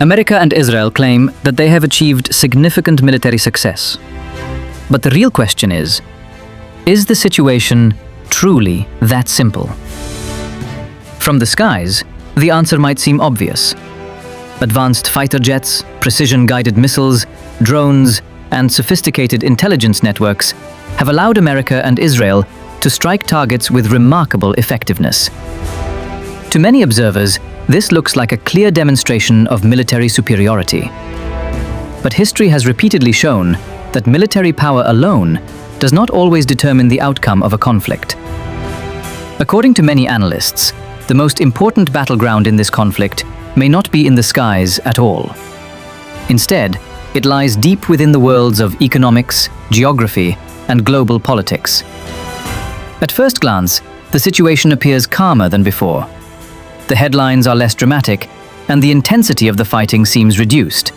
America and Israel claim that they have achieved significant military success. But the real question is the situation truly that simple? From the skies, the answer might seem obvious. Advanced fighter jets, precision-guided missiles, drones, and sophisticated intelligence networks have allowed America and Israel to strike targets with remarkable effectiveness. To many observers, this looks like a clear demonstration of military superiority. But history has repeatedly shown that military power alone does not always determine the outcome of a conflict. According to many analysts, the most important battleground in this conflict may not be in the skies at all. Instead, it lies deep within the worlds of economics, geography, and global politics. At first glance, the situation appears calmer than before. The headlines are less dramatic, and the intensity of the fighting seems reduced.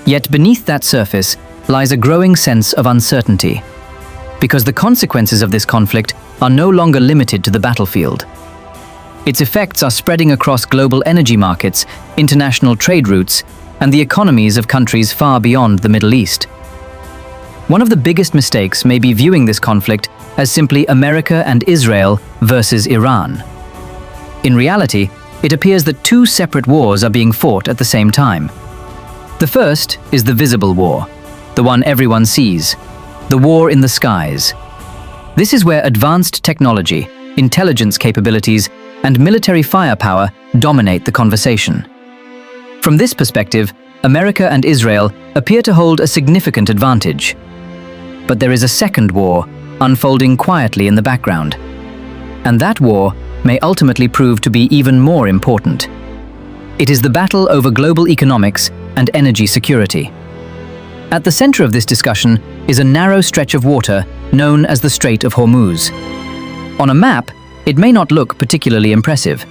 Yet beneath that surface lies a growing sense of uncertainty, because the consequences of this conflict are no longer limited to the battlefield. Its effects are spreading across global energy markets, international trade routes, and the economies of countries far beyond the Middle East. One of the biggest mistakes may be viewing this conflict as simply America and Israel versus Iran. In reality, it appears that two separate wars are being fought at the same time. The first is the visible war, the one everyone sees, the war in the skies. This is where advanced technology, intelligence capabilities, and military firepower dominate the conversation. From this perspective, America and Israel appear to hold a significant advantage. But there is a second war unfolding quietly in the background. And that war may ultimately prove to be even more important. It is the battle over global economics and energy security. At the center of this discussion is a narrow stretch of water known as the Strait of Hormuz. On a map, it may not look particularly impressive.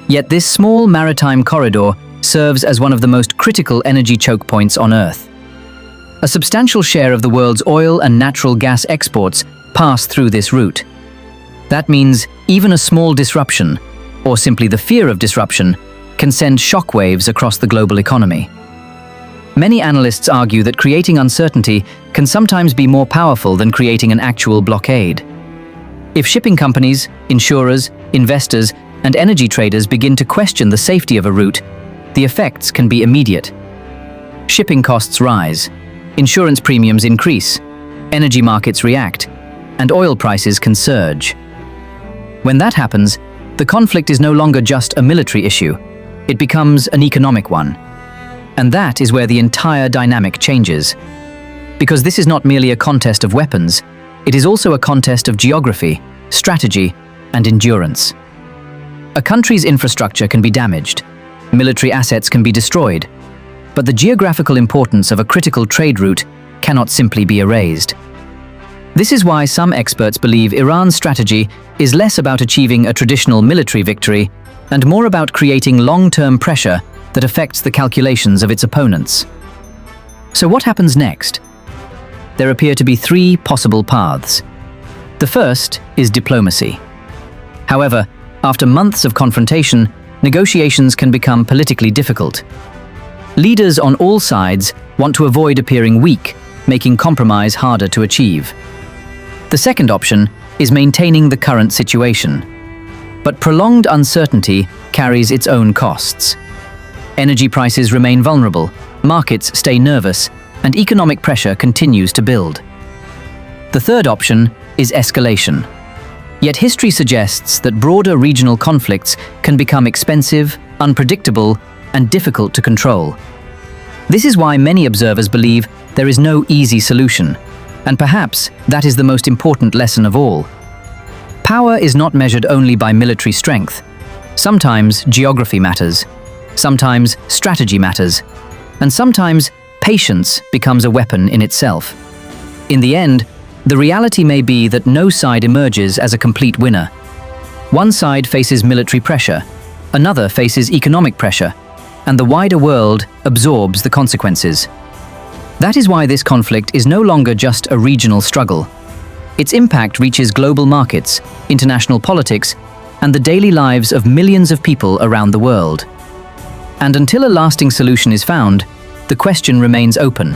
Yet this small maritime corridor serves as one of the most critical energy choke points on Earth. A substantial share of the world's oil and natural gas exports pass through this route. That means even a small disruption, or simply the fear of disruption, can send shockwaves across the global economy. Many analysts argue that creating uncertainty can sometimes be more powerful than creating an actual blockade. If shipping companies, insurers, investors, and energy traders begin to question the safety of a route, the effects can be immediate. Shipping costs rise, insurance premiums increase, energy markets react, and oil prices can surge. When that happens, the conflict is no longer just a military issue, it becomes an economic one. And that is where the entire dynamic changes. Because this is not merely a contest of weapons, it is also a contest of geography, strategy, and endurance. A country's infrastructure can be damaged, military assets can be destroyed, but the geographical importance of a critical trade route cannot simply be erased. This is why some experts believe Iran's strategy is less about achieving a traditional military victory and more about creating long-term pressure that affects the calculations of its opponents. So what happens next? There appear to be three possible paths. The first is diplomacy. However, after months of confrontation, negotiations can become politically difficult. Leaders on all sides want to avoid appearing weak, making compromise harder to achieve. The second option is maintaining the current situation. But prolonged uncertainty carries its own costs. Energy prices remain vulnerable, markets stay nervous, and economic pressure continues to build. The third option is escalation. Yet history suggests that broader regional conflicts can become expensive, unpredictable, and difficult to control. This is why many observers believe there is no easy solution, and perhaps that is the most important lesson of all. Power is not measured only by military strength. Sometimes geography matters, sometimes strategy matters, and sometimes patience becomes a weapon in itself. In the end, the reality may be that no side emerges as a complete winner. One side faces military pressure, another faces economic pressure, and the wider world absorbs the consequences. That is why this conflict is no longer just a regional struggle. Its impact reaches global markets, international politics, and the daily lives of millions of people around the world. And until a lasting solution is found, the question remains open.